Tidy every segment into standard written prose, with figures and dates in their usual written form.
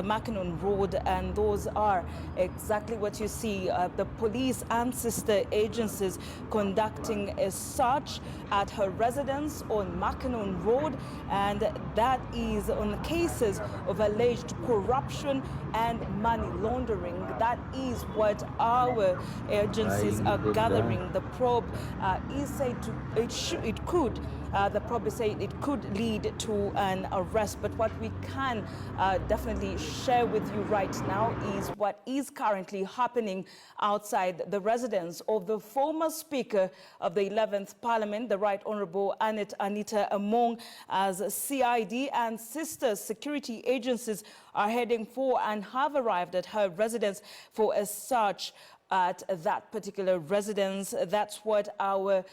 Mackinnon Road, and those are exactly what you see. The police and sister agencies conducting a search at her residence on Mackinnon Road, and that is on cases of alleged corruption and money laundering. That is what our agencies are gathering. The probe is said to the probe is saying it could lead to an arrest, but what we can definitely share with you right now is what is currently happening outside the residence of the former Speaker of the 11th Parliament, the Right Honourable Anita Among, as CID and sister security agencies are heading for and have arrived at her residence for a search at that particular residence. That's what our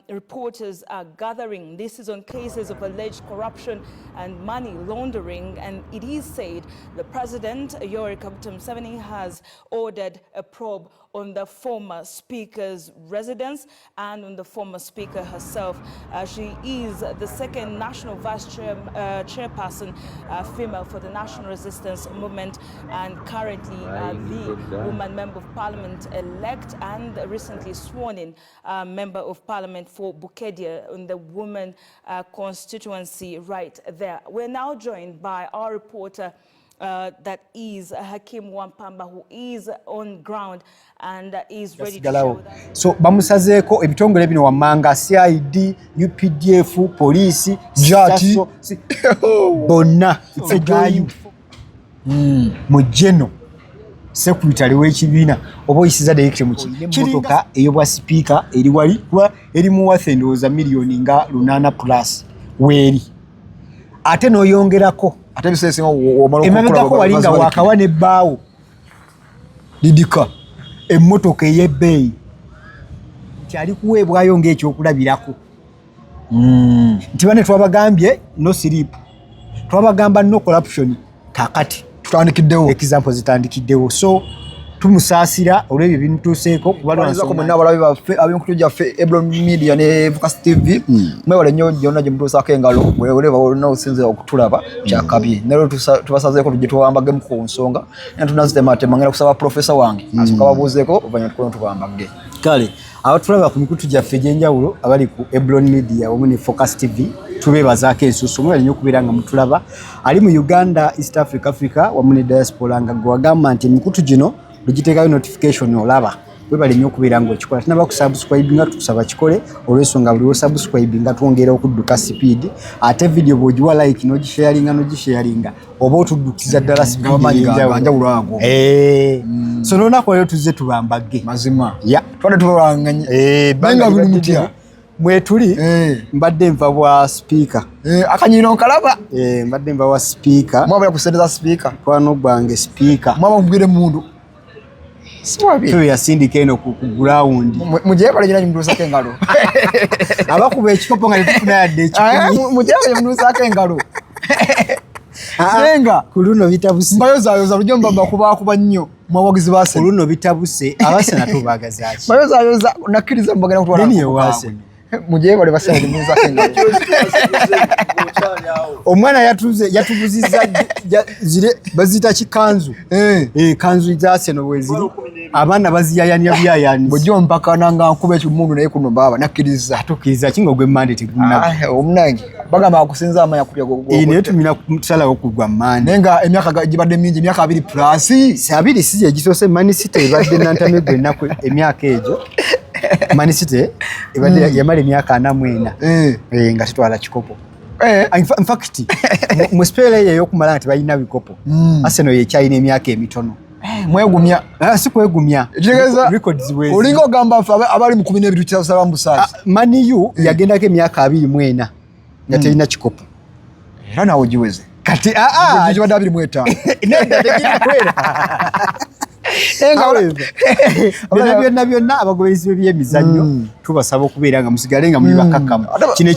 reporters are gathering. This is on cases of alleged corruption and money laundering, and it is said the President, Yoweri Kaguta Museveni, has ordered a probe on the former Speaker's residence and on the former Speaker herself. She is the second National Vice Chairperson, female, for the National Resistance Movement, and currently the woman Member of Parliament-elect and recently sworn-in Member of Parliament for Bukedia in the woman constituency right there. We're now joined by our reporter that is Hakim Wampamba, who is on ground and is ready to share with us. So bamusazeko ebitongole bino wamanga CID, UPDF, police, jati bonna egayu mujeno secretary w'ekibiina oba oyisiza direction mu kimotoka eyobwa speaker eri wali kuba eri mu wathendoza milioni nga 8 plus weri ate noyongerako ate bisese omalo emabegako walinga wakawa ne baawo didika emmotoka ey'ebbeeyi kyali kuweebwayo ng'ekyokulabirako nti bane twabagambye no sleep, twabagamba no corruption, kakati tutandikiddewo example zitandikiddewo. So tumusaasira olw'ebyo bintuseeko kubalwanza ko mwenna abalabi baffe ab'enkutu gyaffe Ebron Media ne Focus TV mwewale nnyo gyonna gye mutuusaako engalo oleba olina osinzira okutulaba kyakabye. Nero tubasazeeko tujje tuwambage mu ku nsonga era tunazitematema ngenda kusaba professor wange asooka babuuzeeko oluvannyuma tukola tubambage. Kale abatulaba ku mikutu gyaffe egy'enjawulo abali ku Ebron Media wamu ne Focus TV tubeebazaako ensusu mwewale nnyo okubeera nga mutulaba. Ali mu Uganda, East Africa wamu ne diaspora nga gwe wagamba nti emikutu gino lugiteekayo notification olaba webale nnyo okubeera ng'okikola. Tunaba kusubscribe nga tukusaba kikole olw'ensonga buli lw'osubscribe nga twongera okudduka speed, ate video bw'ogiwa like n'ogisharinga oba otuddukiza ddala speed enjawulo ago. So n'olunaku leero tuzze tubambage mazima twade tubalanganye banga buli mutya mwetuli mbadde nva bwa speaker akanyino nkalaba mbadde nva bwa speaker mwabala kusendeza speaker kwano gwange speaker mwaba mugire mundu tuyo yasindika eno ku ground mujye balagina mudusake engalo abakuba ekikopo nga tetufuna yadde ekikumi mujye mudusake engalo nenga kuluno bitabuse mbayoza lujjo mbamba kuba nnyo mwabagizi base kuluno bitabuse abase natubagazaaki mbayoza nakiriza mbagana kutwala deni yewase mujye bale basale mudusake engalo omwana yatubuzizza zire bazita kikanzu kanzu zase no bweziri abana baziyayanya byayani bujjo mpaka nanga nkube ekimundu naye kuno baba nakiriza tukiriza kingo gwe mandate gumna omunange bagamba akusinza amanya kupya go ine tumina kumusala okugwa mande nenga emyaka gibadde mingi emyaka 2 plus sabiri sije egitose Man City ibadde nantamegwe nako emyaka ejo Man City ibadde yamali emyaka 4 nga sitwala kikopo in fact mu spele ye yokumala nti balina bikopo Arsenal ye china emyaka emitono mwegumya sikwegumya records wezi olingo gamba abali mu 12 kyasaba mbusazi Man U yagendako emyaka 24 nga telina kikopo era nawo giweze kati gyo badabiri mweta nenda tekina kwera byonna abagoberezi by'emizannyo tubasaba okubeera nga musigale nga muli bakakamu. Kino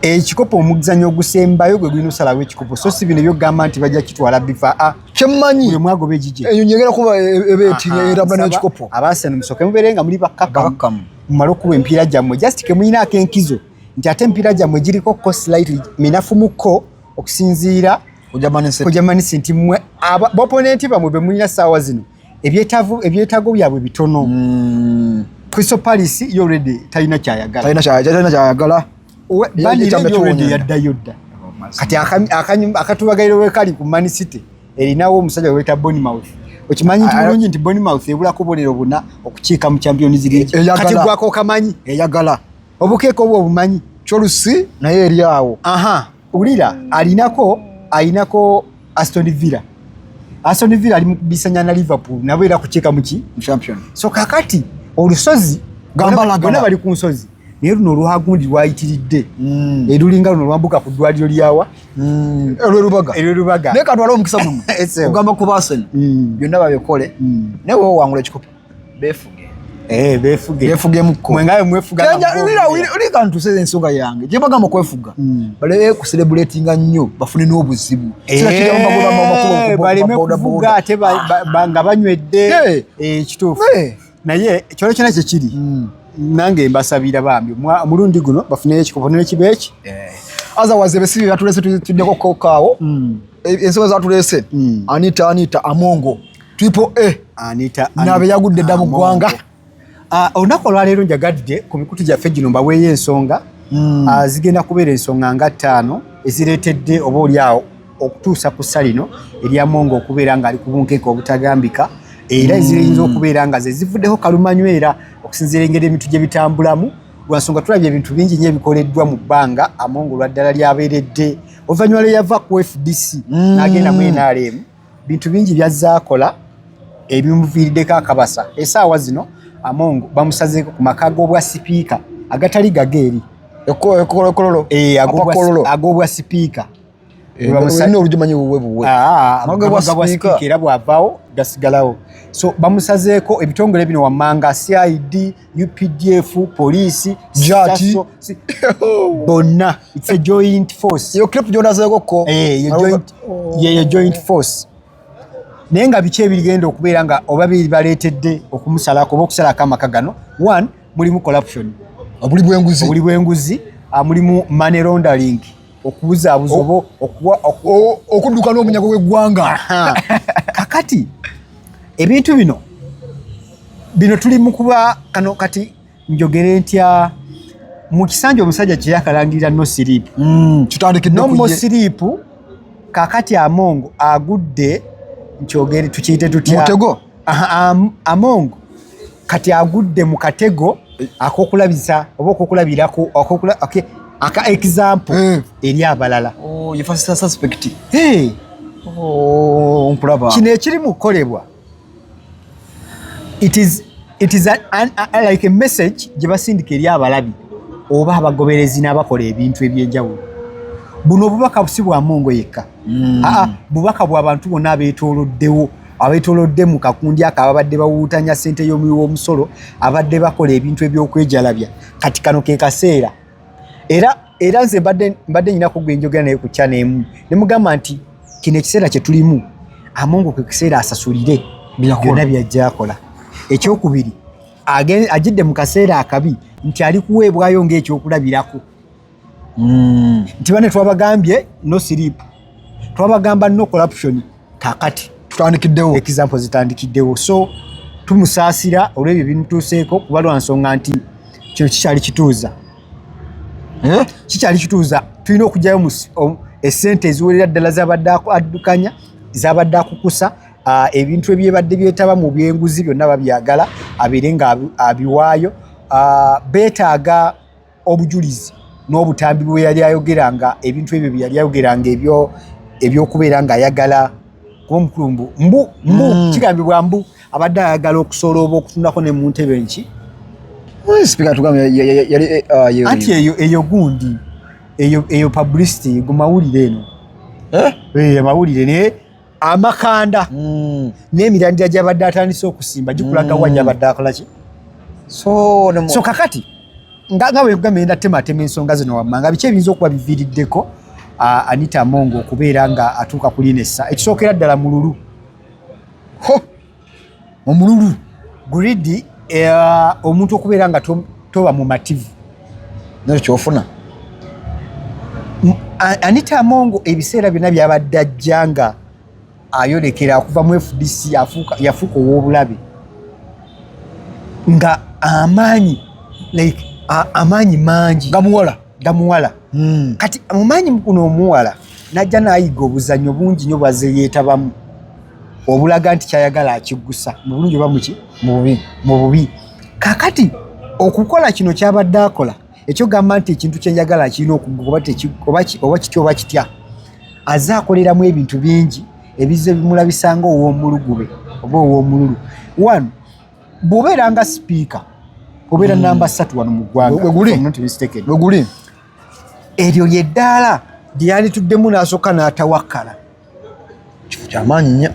ekikopo omuzannyo ogusembayo gwe gulina osalawo ekikopo so si bino byogamba nti bajja kitwala bifa kyemmanyi mwagoba egije eyo nyegera kuba ebeti erabula n'ekikopo abaasene musoke mubeere nga muli bakakamu mumale okuba empiira gyammwe just ke muyinaako enkizo nti ate emipiira gyammwe giriko ko slightly minafu muko okusinziira kujamanisi nti mmwe boponenti bamwe be mulina ssaawa zino ebyetaago byabwe bitono. Crystal Palace yo already talina kyayagala already yaddayo dda kati akatubagairo wekali ku Man City erinawo omusajja weta Bournemouth. Okimanyi nti bulungi nti Bournemouth ebulako obubonero buna okukiika mu Champions League kati gwako okamanyi eyagala obukeeko obwo obumanyi Chelsea naye eri awo. Ulira alinako Aston Villa ali mu kubisanya na Liverpool nabo era kukiika mu champion. So kakati olusozi gonna bali ku nsozi naye luno olwagundi lwayitiridde erulinga luno lwambuka ku ddwaliro lyawa erwerubaga naye katwala omukisa muno ogamba ku Arsenal byonna babikole naye wewe wangula ekikopo befuge mukko mwengayo mwefuga uli kantu seze ensonga yange je bagamba kwefuga bale ku celebratinga nnyo bafune n'obuzibu sira kijamba baleme kuvuga ate banga banywedde ekituufu naye kyolo kyona kye kiri nange mbasabira bambi mulundi guno bafune ekikopo n'ekibeeki otherwise besibi batulese tuddeko kokaawo ensonga zatulese Anita Amongo triple Anita nabe yagudde dda mu ggwanga. Olunaku olwaleero njagadde ku mikutu gyaffe gino mbaweeyo ensonga zigenda kubeera ensonga nga 5 ezireetedde oba oliawo okutuusa ku ssa lino erya Mongo okubeera ng'ali ku bunkeeka obutagambika era eziyinza okubeera nga ze zivuddeho kalumanywera okusinziira engeri ebitu gye bitambulamu lwansonga tulabye ebintu bingi nnyo ebikoleddwa mu bbanga Amongo lwaddala lyabeeredde oluvannyuma lwe yava ku FDC n'agenda mu NRM bintu bingi byazaakola ebimuviiriddeko akabasa. Essaawa zino Amongo bamusazeeko ku maka ag'obwa sipiika agatali gageeri ag'obwa sipiika olujumanyi buwe sipiika era bw'avaawo gasigalawo. So bamusazeeko ebitongole bino wammanga CID, UPDF, poliisi, jati bonna it's a joint force. Yo clip gyonazeeko ko joint force. Naye nga biki ebigenda okubeera nga oba biri baleetedde okumusalako oba okusalako amaka gano. 1 mulimu corruption obuli bw'enguzi mulimu money laundering okubuzaabuza oba okudduka n'omunyago w'eggwanga. Kakati ebintu bino tuli mu kuba kano kati njogere ntya mu kisanja omusajja kye yakalangirira no sleep kitandikidde no sleep. Kakati Amongo agudde nkyogere tukiyite tutya mutego. Amongo kati agudde mu katego akokulabisa oba okokulabirako aka example eri abalala. You first suspect. Mpulaba kino ekiri mu kukolebwa it is like a message gye basindika eri abalabi oba abagoberezi n'abakola ebintu ebyenjawulo. Buno obubaka busi bwa Amongo yekka bubaka bw'abantu bonna abeetoolodde mu kakundi ako ababadde bawuutanya ssente y'omuwi w'omusolo abadde bakola ebintu eby'okwejalabya. Kati kano ke kaseera era nze mbadde nyinako gwe njogera naye ku channel emu ne mugamba nti kino ekiseera kye tulimu Amongo ke kiseera asasulire byonna byajja akola. Ekyokubiri agidde mu kaseera akabi nti ali kuweebwayo ng'ekyokulabirako. Nti bane twabagambye no sleep, twabagamba no corruption, kakati tutandikiddewo example zitandikiddewo. So tumusaasira olw'ebyo bintuuseeko kuba lwa nsonga nti kino kikyali kituuza tulina okugyayo essente eziwerera ddala zabadde addukanya zabadde akukusa ebintu ebyebadde byetaba mu byenguzi byonna babyagala abeere nga abiwaayo. Beetaaga obujulizi n'obutambi bwe yali ayogeranga ebintu ebyo bye yali ayogeranga ebyokubeera ng'ayagala kuba omukulumbu mbu kigambibwa mbu abadde ayagala okusobola oba okutundako ne mu ntebe nki anti eyo gundi eyo publicity gumawulire eno amawulire naye amakanda n'emirandira gy'abadde atandise okusimba gikulaga wa gy'abadde akolaki. So kakati nga bwe kugamba enda tematema ensonga zino wammanga biki ebiyinza okuba biviiriddeko Anita Amongo okubeera nga atuuka ku linessa. Ekisookera ddala mululu omululu guridi omuntu okubeera nga toba mumativu nakyo kyofuna Anita Amongo ebiseera byonna byabadde ajjanga ayolekera okuva mu FDC yafuuka ow'obulabe nga amaanyi mangi gamuwala kati mumaanyi kuno omuwala najja n'ayiga obuzannyo bungi nnyo bwaze yeetabamu obulaga nti kyayagala akiggusa mu bulungi oba mu bubi kakati okukola kino kyabadde akola ekyogamba nti ekintu kyenjagala kirina okugguka oba kitya oba kitya aze akoleramu ebintu bingi ebize bimulabisanga ow'omulugube oba ow'omululu one bw'obeera nga sipiika obeera namba 3 wano mu ggwanga weguli eryo lyeddaala lyalituddemu n'asooka n'atawakkala kifo kyamaanyi nnyo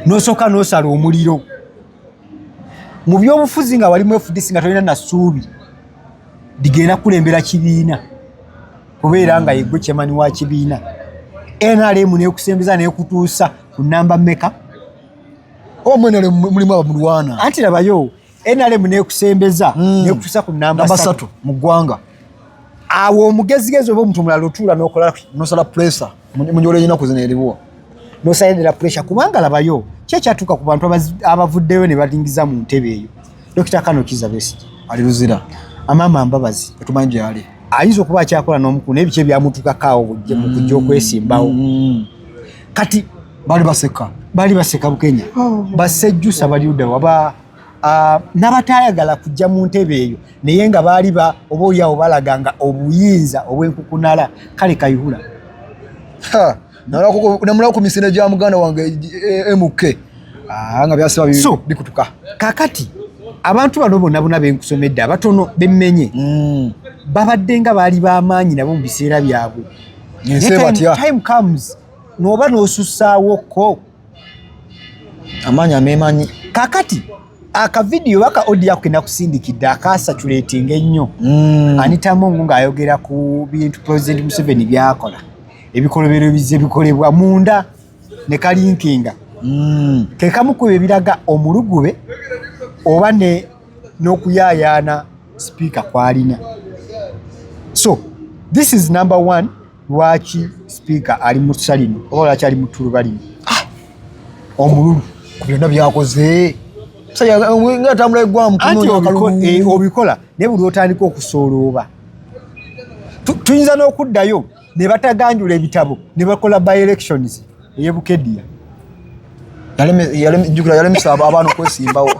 n'osooka n'osala omuliro mu byobufuzi nga wali mu FDC nga tolina nasuubi digenda kulembera kibiina kubeera nga yeggwe kyemani wa kibiina NRM neekusembeza neekutuusa ku namba mmeka omwenere mulimu abamulwana anti labayo NRM neekusembeza neekutuusa ku namba 3 mu ggwanga awo omugezigezi oba omuntu mulala otuula n'okola nosala pressure munyola ennaku zino eriwo nosalira pressure kubanga labayo kyekyatuuka ku bantu abavuddeyo ne balingiza mu ntebe eyo Dr. Kano Kizza Besigye ali luzira amama Mbabazi tumanyi gyali ayinza okuba akyakola n'omukulu n'ebiki ebyamutuukako bujje mu kujja okwesimbawo kati bali baseka bukenya basejjusa bali ludda waba n'abatayagala kujja mu ntebe eyo naye nga baali oba oliawo balaganga obuyinza obw'enkukunala kale kayihula namulako ku misinde gya muganda wange MK nga byasiba bikutuka kakati abantu bano bonna benkusomedde abatono bemmenye babadde nga baali b'amaanyi nabo mu biseera byabwe time comes n'oba n'osussaawoko amaanyi ameemanyi kakati akavidiyo baka audio ako kenakusindikidde akasatulatinga ennyo Anita Amongo ng'ayogera ku bintu President Museveni byakola ebikolobero bize bikolebwa munda ne kalinkinga kekamu ku ebiraga omulugube oba n'okuyaayaana speaker kwalina. So this is number 1 lwaki speaker ali mu salino oba lwaki ali mu tuluba lino omululu ku byonna byakoze ngatambula eggwamu obikola naye buli otandika okusoolooba tuyinza n'okuddayo ne bataganjula ebitabo ne bakola by elections eyebukedya yalemesa abaana okwesimbawo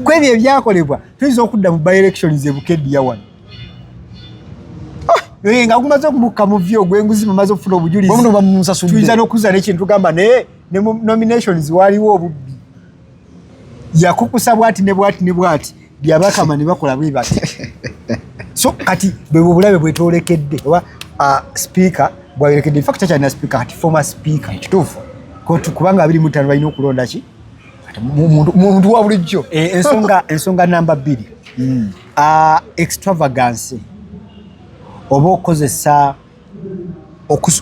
kwebyo ebyakolebwa tuyinza okudda mu by elections ebukedya wano nga gumaze okubukka mu vyo gwenguzi bamaze okufuna obujulizi tuyinza n'okuzza n'ekintu tugamba ne nominations waliwo obubbi yakukusa bwati ne bwati byabakama ne bakola bwe bati so kati bwe bulabe bwetolekedde oba speaker bwayolekedde in fact kyana speaker kati former speaker kituufu kubanga 25 balina okulonda ki muntu wa bulijjo ensonga namba 2 extravagance oba okozesa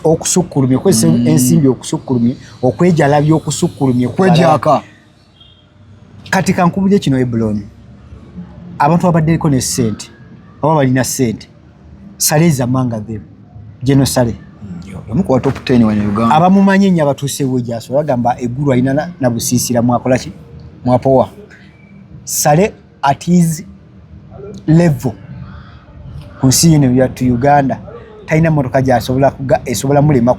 okusukkulumya okozesa ensimbi okusukkulumya okwejalabya okusukkulumya kwejaka kati kankubulye kino Eblon abantu abaddeeko ne ssente oba balina ssente Saleza manga them General Sale omukuwa top 10 wa Uganda abamumanyi nnyo abatuusewo gyaso bagamba eggulu alina na busiisira mwakola ki mwapowa Sale at his level ku nsi yino ya Uganda talina motoka gy'asobola esobola mulema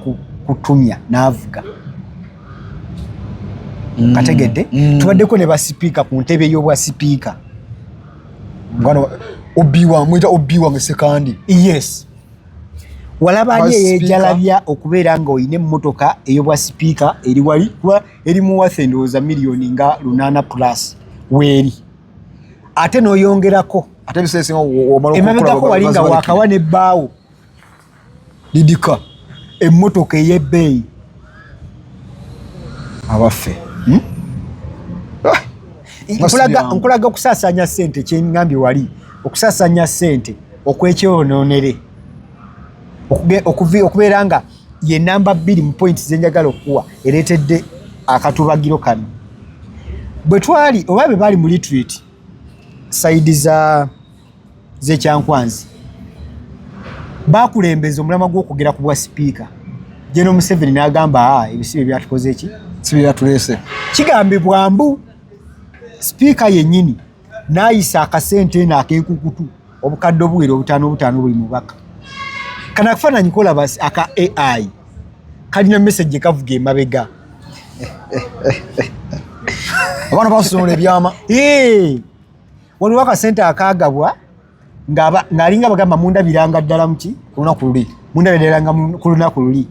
kutumya n'avuga kategedde tubaddeko ne basipiika ku ntebe y'obwa sipiika ngano obiwa ngesekandi yes walaba ali eyejalabya okubeera nga oyina emmotoka ey'obwa sipiika eri wali kuba erimu wathe ndowooza miliyoni nga 8+ weeri ate n'oyongerako ate biseesinga emabegako wali nga wakawa n'ebbaawo lidika emmotoka ey'ebbeeyi abaffe nkulaga okusaasanya ssente kyengambye wali okusaasanya ssente okwekyonoonere okubeera nga ye namba 2 mu point zenjagala okuwa ereetedde akatubagiro kano bwe twali oba bwe baali mu retreat saidi z'ekyankwanzi bakulembeza omulama gw'okugera ku bwa sipiika General Museveni n'agamba ebisibe byatukoze eki sibira tulese kigambibwa mbu sipiika yennyini n'ayisa akasente n'ak'enkukutu obukadde obuwera obutaano buli mubaka kana akafaananyi kolaba aka AI kalina message kavuga emabega abaana basonola ebyama waliwo akasente akagabwa ng'alinga bagamba mundabiranga ddala muki ku lunaku luli mundabiranga ku lunaku luli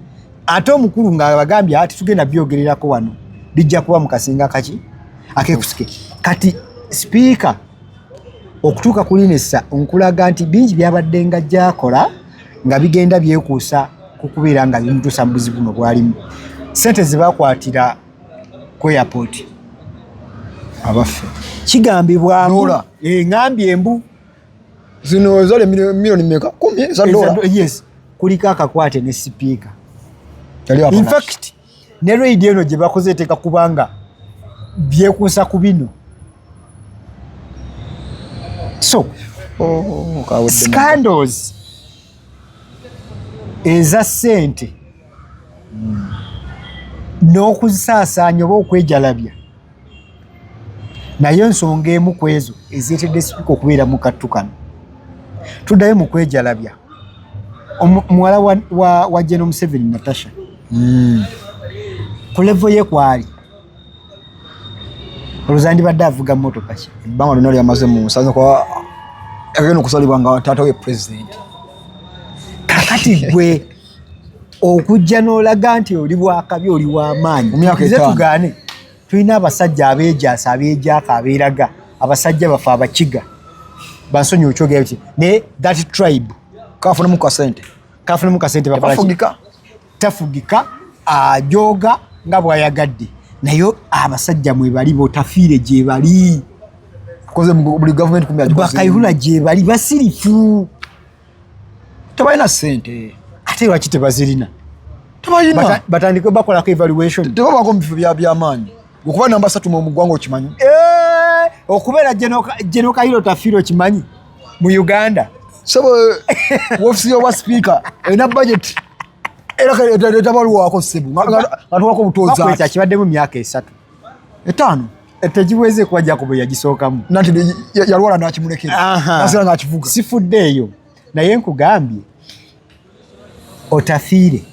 ate omukulu ng'abagambye ati tugenda byogererako wano bijja kuba mu kasinga kaki akekusike kati sipiika okutuuka ku linesa nkulaga nti bingi byabadde nga gyakola nga bigenda byekuusa ku kubeera nga bimutuusa mu buzibu buno bwalimu sente ze baakwatira ku airport abaffe kigambibwa ngambye embu zino zale milioni meka 10 za dola yes kuliko akakwate ne sipiika tali in fact ne radio eno gye bakoze eteeka kubanga byekuusa ku bino so scandals eza ssente n'okuzisaasaanya oba okwejalabya naye ensonga emu ku ezo ezeetedde sipiika okubeera mu kattu kano tuddayo mu kwejalabya muwala wa General Museveni Natasha ku levo ye kwali oluzandibadde avuga mmotoka ki ebbanga lyonna lyamaze mu nsanze kwa agenda okusalibwa nga taata we president kakati gwe okujja n'olaga nti oli bwakabi oli w'amaanyi myaka tugaane tulina abasajja abeejaasa abeejaka abeeraga abasajja bafe abakiga bansonyi okyogera ki naye that tribe kafunamu kasente tafugika ajoga nga bwayagadde naye abasajja mwe bali botafiire gye bali koze buli government kumya bakayihula gye bali basirifu tabalina sente ate lwaki tebazirina tabalina batandike bakolako evaluation tebabako mu bifo by'amaanyi okuba namba 3 mu ggwanga okimanyi okubeera General Kayiro Tafiiro kimanyi mu Uganda sabo wofisi y'obwa speaker ena budget era etabalwako sebu atwako butoza bakweta kibaddemu myaka 3 5 tegiweze kuba Jacob yagisookamu nanti yalwala nakimulekera nasira nakivuga sifuddeeyo naye nkugambye Otafiire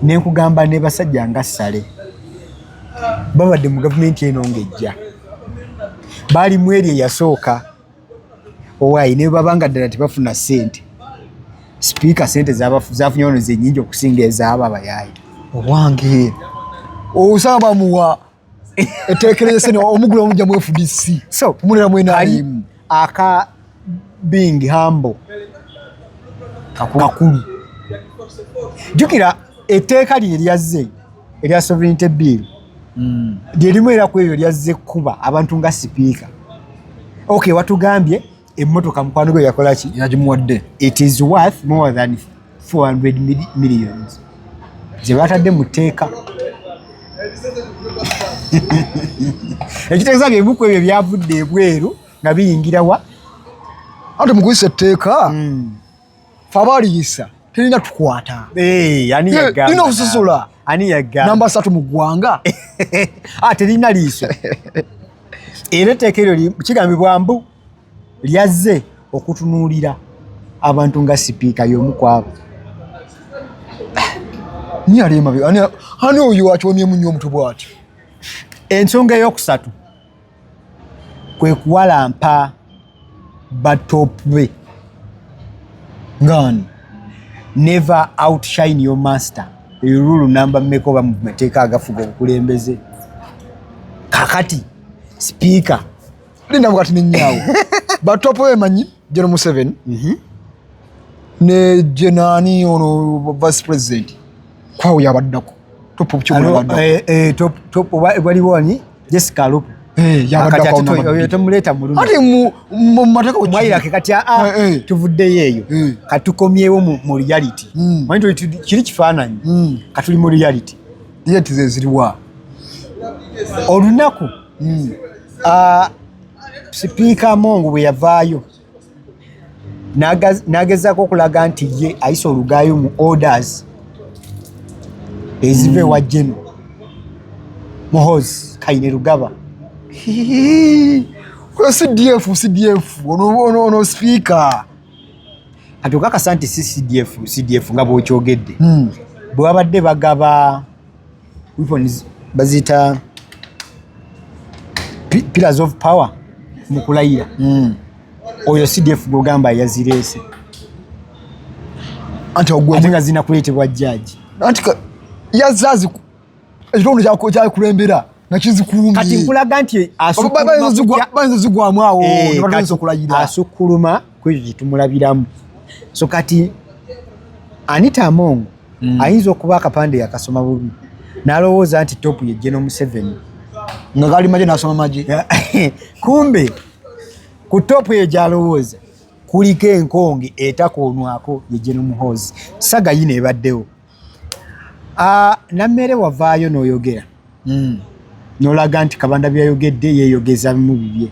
nenkugamba ne basajja nga Sale babadde mu gavumenti eno ng'ejja baali mu eri eyasooka owaayi ne babanga ddala tebafuna ssente sipiika ssente zafunye ono zennyingi okusinga ezaabo abayaayi owange osaba bamuwa eteekereze omugula omujja mu FDC so omunera mwenaalimu aka being humble kakulu jukira etteeka lye lyazze erya sovereignty bill lyerimu era ku ebyo lyazze kuba abantu nga sipiika okay watugambye emmotoka mukwano gwe yakola ki yagimuwadde it is worth more than 400 millions ze batadde mu tteeka ekitegeeza bye bimu ebyo byavudde ebweru nga biyingira wa ate mu kuyisa etteeka fe abaliyisa terina tukwata lina okusasula ani yagamba namba 3 mu ggwanga terina liiso era etteeka eryo kigambibwa mbu lyazze okutunuulira abantu nga sipiika y'omu kwabo ni alemabe ani oyo wakyonyemu nnyo omutu bw'ati ensonga ey'okusatu kwe kuwalampa batopu be ngani never outshine your master erulu namba mmeka oba mu mateeka agafuga obukulembeze kakati sipiika linda bwati nenyaawo batopu emanyi General Museveni ne jenani ono vice president kwawo yabaddako topu top waliwo ani Jessica Alupo yabaddako mulungi ati mu mateeka mwayirake kati tuvuddeyo eyo katukomyewo mu reality manyi kiri kifaananyi katuli mu reality yeti zeziriwa n'agezaako okulaga nti ye ayisa olugaayo mu orders eziva ewa General Muhoozi Kainerugaba. CDF ono speaker kati okakasa nti si CDF nga bw'okyogedde bwe babadde bagaba weapons bazita pillars of power mu kulayira oyo CDF gwogamba yazireese ate nga zina kuleetebwa jjaaji anti yazazi ekitundu kyakulembera nga kizikuumye kati nkulaga nti bayinza zigwamu awo nebatandisa okulayira asukkuluma kwekyo kyetumulabiramu. So kati Anita Among ayinza okuba akapande yakasoma bubi n'alowooza nti topu ye General Museveni nga gali maje nasoma maje kumbe ku topu ye gyalowooza kuliko enkonge etakoonwako ye General Muhoozi. Saga yino ebaddewo nammere wavaayo n'oyogera n'olaga nti Kabanda byayogedde yeeyogeza bimu bibye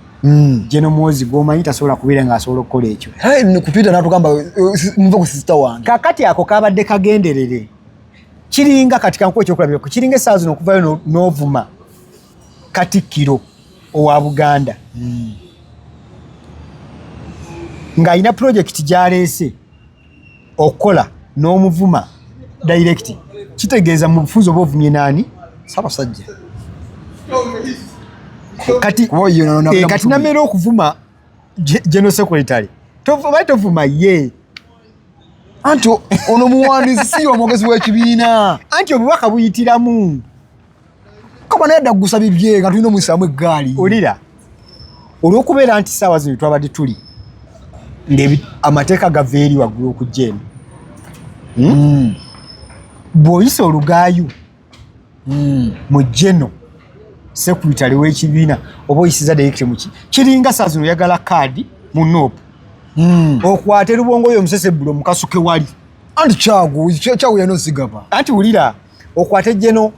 General Muhoozi gw'omanyi tasobola kubeera ng'asobola okukola ekyo kupita natugamba muva ku sisita wange kakati ako kabadde kagenderere kiringa kati kankuwa ekyokulabirako kiringa essaawa zino okuvayo n'ovuma Katikkiro owa Buganda ng'alina pulojekiti gy'aleese okukola n'omuvuma direct. Kitegeeza mu bufunzo oba ovumye naani? Ssaabasajja. Kati nammera okuvuma General Secretary tovuma ye anti ono muwandiisi si omwogezi w'ekibiina anti obubaka buyitiramu kaba naye dda kugusa bibye nga tulina omuyisaamu eggaali olira olw'okubeera nti ssaawa zino twabadde tuli amateeka gava eri waggulu okujja eno bw'oyisa olugaayu mu General Secretary w'ekibiina oba oyisiza direct muki kiringa ssaawa zino oyagala kaadi mu NOP okwate Lubongo oyo omusesebbulo mukasuke wali anti kyagu yano sigaba anti wulira okwate General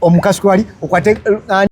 omukasuke wali okwate